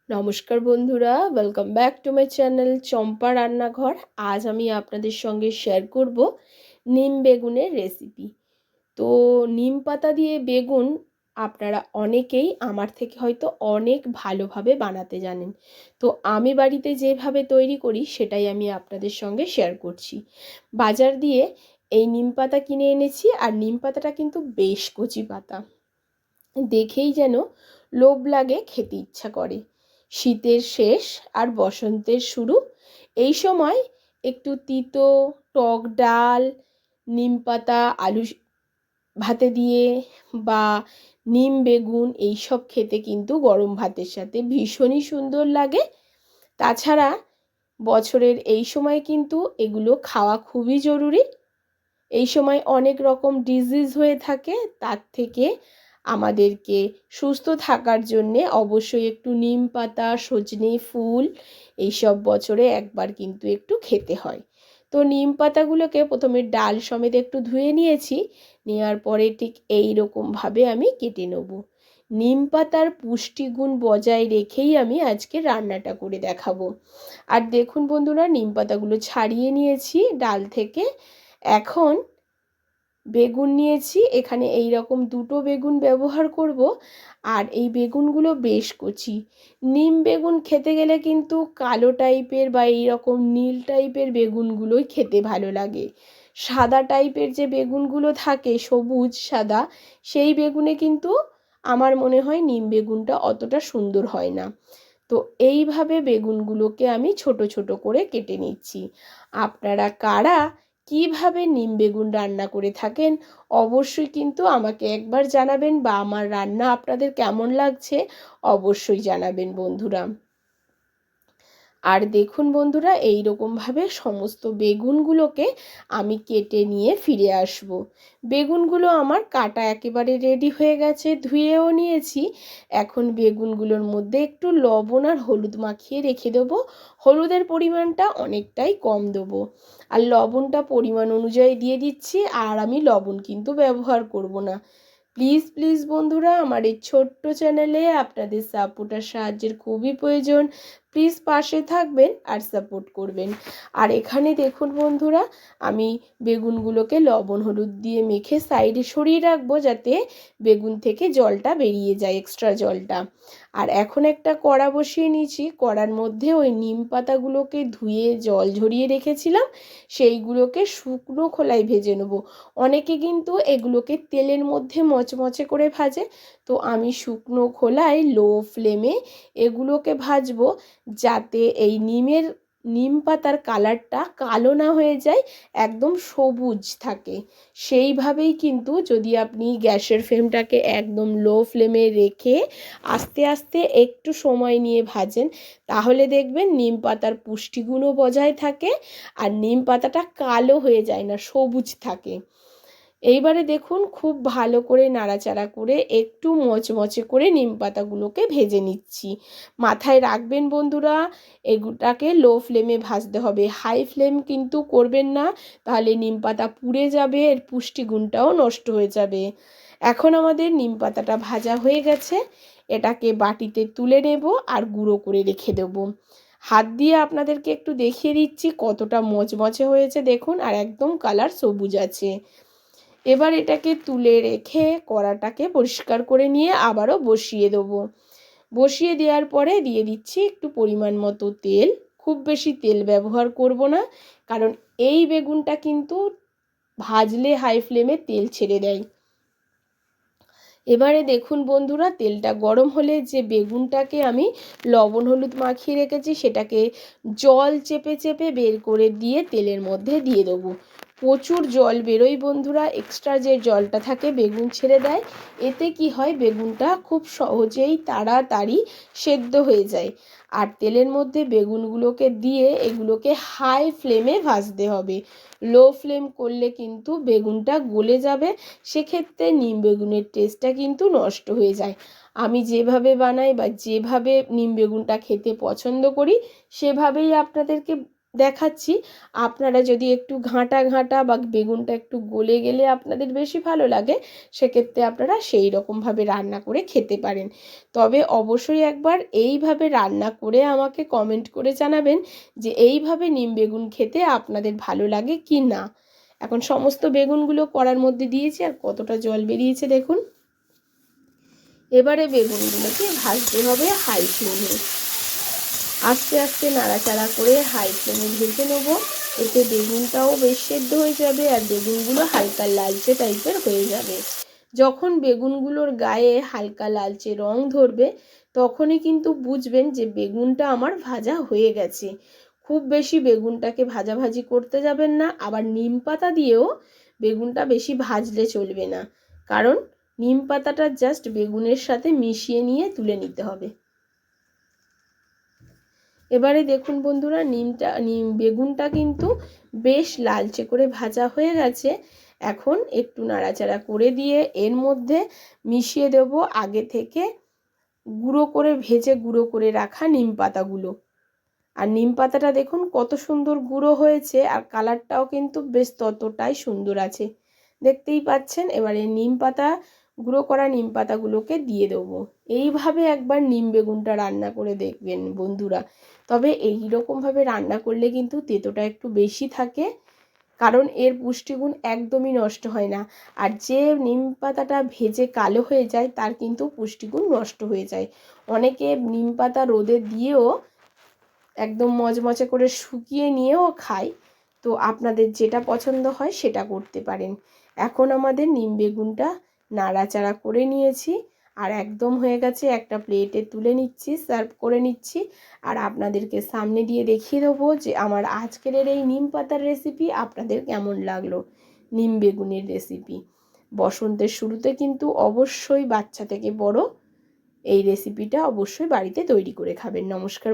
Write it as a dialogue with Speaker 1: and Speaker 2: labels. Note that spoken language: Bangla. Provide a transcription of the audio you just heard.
Speaker 1: নমস্কার বন্ধুরা, welcome back to my channel Champa রান্নাঘর। আজ আমি আপনাদের সঙ্গে শেয়ার করব নিম বেগুনের রেসিপি। তো নিম পাতা দিয়ে বেগুন আপনারা অনেকেই আমার থেকে হয়তো অনেক ভালোভাবে বানাতে জানেন। তো আমি বাড়িতে যেভাবে তৈরি করি সেটাই আমি আপনাদের সঙ্গে শেয়ার করছি। বাজার দিয়ে এই নিম পাতা কিনে এনেছি, আর নিম পাতাটা কিন্তু বেশ কচি পাতা, দেখেই যেন লোভ লাগে, খেতে ইচ্ছা করে। শীতের শেষ আর বসন্তের শুরু, এই সময় একটু তিতো টক ডাল, নিম পাতা আলু ভাতে দিয়ে বা নিম বেগুন এইসব খেতে কিন্তু গরম ভাতের সাথে ভীষণই সুন্দর লাগে। তাছাড়া বছরের এই সময় কিন্তু এগুলো খাওয়া খুবই জরুরি। এই সময় অনেক রকম ডিজিজ হয়ে থাকে, তার থেকে আমাদেরকে সুস্থ থাকার জন্যে অবশ্যই একটু নিম পাতা, সজনে ফুল এইসব বছরে একবার কিন্তু একটু খেতে হয়। তো নিম পাতাগুলোকে প্রথমে ডাল সমেত একটু ধুয়ে নিয়েছি, নেওয়ার পরে ঠিক এই রকমভাবে আমি কেটে নেব। নিম পাতার পুষ্টিগুণ বজায় রেখেই আমি আজকে রান্নাটা করে দেখাবো। আর দেখুন বন্ধুরা, নিম পাতাগুলো ছাড়িয়ে নিয়েছি ডাল থেকে। এখন বেগুন নিয়েছি, এখানে এই রকম দুটো বেগুন ব্যবহার করব। আর এই বেগুনগুলো বেশ কচি। নিম বেগুন খেতে গেলে কিন্তু কালো টাইপের বা এই রকম নীল টাইপের বেগুনগুলোই খেতে ভালো লাগে। সাদা টাইপের যে বেগুনগুলো থাকে, সবুজ সাদা, সেই বেগুনে কিন্তু আমার মনে হয় নিম বেগুনটা অতটা সুন্দর হয় না। তো এইভাবে বেগুনগুলোকে আমি ছোট ছোট করে কেটে নিচ্ছি। আপনারা কারা কিভাবে নিম বেগুন রান্না করে থাকেন অবশ্যই কিন্তু আমাকে একবার জানাবেন, বা আমার রান্না আপনাদের কেমন লাগছে অবশ্যই জানাবেন বন্ধুরা। আর দেখুন বন্ধুরা, এই রকমভাবে সমস্ত বেগুনগুলোকে আমি কেটে নিয়ে ফিরে আসব। বেগুনগুলো আমার কাটা একেবারে রেডি হয়ে গেছে, ধুয়েও নিয়েছি। এখন বেগুনগুলোর মধ্যে একটু লবণ আর হলুদ মাখিয়ে রেখে দেবো। হলুদের পরিমাণটা অনেকটাই কম দেবো, আর লবণটা পরিমাণ অনুযায়ী দিয়ে দিচ্ছি। আর আমি লবণ কিন্তু ব্যবহার করব না। প্লিজ প্লিজ বন্ধুরা, আমার এই ছোট্ট চ্যানেলে আপনাদের সাপোর্ট আর সাহায্যের খুবই প্রয়োজন। প্লিজ পাশে থাকবেন আর সাপোর্ট করবেন। আর এখানে দেখুন বন্ধুরা, আমি বেগুনগুলোকে লবণ হলুদ দিয়ে মেখে সাইডে সরিয়ে রাখবো, যাতে বেগুন থেকে জলটা বেরিয়ে যায়, এক্সট্রা জলটা। আর এখন একটা কড়া বসিয়ে নিয়েছি, কড়ার মধ্যে ওই নিম পাতাগুলোকে ধুয়ে জল ঝরিয়ে রেখেছিলাম, সেইগুলোকে শুকনো খোলায় ভেজে নেবো। অনেকে কিন্তু এগুলোকে তেলের মধ্যে মচমচে করে ভাজে, তো আমি শুকনো খোলায় লো ফ্লেমে এগুলোকে ভাজবো, যাতে এই নিম পাতার কালারটা কালো না হয়ে যায়, একদম সবুজ থাকে। সেইভাবেই কিন্তু যদি আপনি গ্যাসের ফ্লেমটাকে একদম লো ফ্লেমে রেখে আস্তে আস্তে একটু সময় নিয়ে ভাজেন, তাহলে দেখবেন নিম পাতার পুষ্টিগুণও বজায় থাকে, আর নিম পাতাটা কালো হয়ে যায় না, সবুজ থাকে। এইবারে দেখুন, খুব ভালো করে নাড়াচাড়া করে একটু মচমচে করে নিম পাতাগুলোকে ভেজে নিচ্ছি। মাথায় রাখবেন বন্ধুরা, এগুলোটাকে লো ফ্লেমে ভাজতে হবে, হাই ফ্লেম কিন্তু করবেন না, তাহলে নিম পাতা পুড়ে যাবে, এর পুষ্টিগুণটাও নষ্ট হয়ে যাবে। এখন আমাদের নিম পাতাটা ভাজা হয়ে গেছে, এটাকে বাটিতে তুলে নেব আর গুঁড়ো করে রেখে দেবো। হাত দিয়ে আপনাদেরকে একটু দেখিয়ে দিচ্ছি কতটা মচমচে হয়েছে, দেখুন, আর একদম কালার সবুজ আছে। এবার এটাকে তুলে রেখে কড়াটাকে পরিষ্কার করে নিয়ে আবারও বসিয়ে দেবো। বসিয়ে দেওয়ার পরে দিয়ে দিচ্ছি একটু পরিমাণ মতো তেল। খুব বেশি তেল ব্যবহার করব না, কারণ এই বেগুনটা কিন্তু ভাজলে হাই ফ্লেমে তেল ছেড়ে দেয়। এবারে দেখুন বন্ধুরা, তেলটা গরম হলে যে বেগুনটাকে আমি লবণ হলুদ মাখিয়ে রেখেছি সেটাকে জল চেপে চেপে বের করে দিয়ে তেলের মধ্যে দিয়ে দেবো। প্রচুর জল বেরোয় বন্ধুরা, এক্সট্রা যে জলটা থাকে বেগুন ছেড়ে দেয়। এতে কি হয়, বেগুনটা খুব সহজেই তাড়াতাড়ি সেদ্ধ হয়ে যায়। আর তেলের মধ্যে বেগুনগুলোকে দিয়ে এগুলোকে হাই ফ্লেমে ভাজতে হবে। লো ফ্লেম করলে কিন্তু বেগুনটা গলে যাবে, সেক্ষেত্রে নিম বেগুনের টেস্টটা কিন্তু নষ্ট হয়ে যায়। আমি যেভাবে বানাই বা যেভাবে নিম বেগুনটা খেতে পছন্দ করি সেভাবেই আপনাদেরকে দেখাচ্ছি। আপনারা যদি একটু ঘাঁটা ঘাঁটা বা বেগুনটা একটু গলে গেলে আপনাদের বেশি ভালো লাগে, সেক্ষেত্রে আপনারা সেই রকমভাবে রান্না করে খেতে পারেন। তবে অবশ্যই একবার এইভাবে রান্না করে আমাকে কমেন্ট করে জানাবেন যে এইভাবে নিম বেগুন খেতে আপনাদের ভালো লাগে কি না। এখন সমস্ত বেগুনগুলো কড়ার মধ্যে দিয়েছি, আর কতটা জল বেরিয়েছে দেখুন। এবারে বেগুনগুলোকে ভাজতে হবে হাই ফ্লেমে। আস্তে আস্তে নাড়াচাড়া করে হাই ফ্লেমে ভেজে নেব। এতে বেগুনটাও বেশ সেদ্ধ হয়ে যাবে আর বেগুনগুলো হালকা লালচে টাইপের হয়ে যাবে। যখন বেগুনগুলোর গায়ে হালকা লালচে রং ধরবে তখনই কিন্তু বুঝবেন যে বেগুনটা আমার ভাজা হয়ে গেছে। খুব বেশি বেগুনটাকে ভাজাভাজি করতে যাবেন না, আবার নিম পাতা দিয়েও বেগুনটা বেশি ভাজলে চলবে না, কারণ নিম পাতাটা জাস্ট বেগুনের সাথে মিশিয়ে নিয়ে তুলে নিতে হবে। এবারে দেখুন বন্ধুরা, বেগুনটা কিন্তু বেশ লালচে করে ভাজা হয়ে গেছে। এখন একটু নাড়াচাড়া করে দিয়ে এর মধ্যে মিশিয়ে দেব আগে থেকে গুঁড়ো করে রাখা নিম পাতাগুলো। আর নিম পাতাটা দেখুন কত সুন্দর গুঁড়ো হয়েছে, আর কালারটাও কিন্তু বেশ ততটাই সুন্দর আছে, দেখতেই পাচ্ছেন। এবারে গুঁড়ো করা নিম পাতাগুলোকে দিয়ে দেবো। এইভাবে একবার নিম বেগুনটা রান্না করে দেখবেন বন্ধুরা। তবে এই রকমভাবে রান্না করলে কিন্তু তেতোটা একটু বেশি থাকে, কারণ এর পুষ্টিগুণ একদমই নষ্ট হয় না। আর যে নিম পাতাটা ভেজে কালো হয়ে যায় তার কিন্তু পুষ্টিগুণ নষ্ট হয়ে যায়। অনেকে নিম পাতা রোদে দিয়েও একদম মচমচে করে শুকিয়ে নিয়েও খায়। তো আপনাদের যেটা পছন্দ হয় সেটা করতে পারেন। এখন আমাদের নিম বেগুনটা নাড়াচাড়া করে নিয়েছি, আর একদম হয়ে গেছে। একটা প্লেটে তুলে নিচ্ছি, সার্ভ করে নিচ্ছি, আর আপনাদেরকে সামনে দিয়ে দেখিয়ে দেবো যে আমার আজকের এই নিম পাতার রেসিপি আপনাদের কেমন লাগলো। নিম বেগুনের রেসিপি বসন্তের শুরুতে কিন্তু অবশ্যই বাচ্চা থেকে বড় এই রেসিপিটা অবশ্যই বাড়িতে তৈরি করে খাবেন। নমস্কার।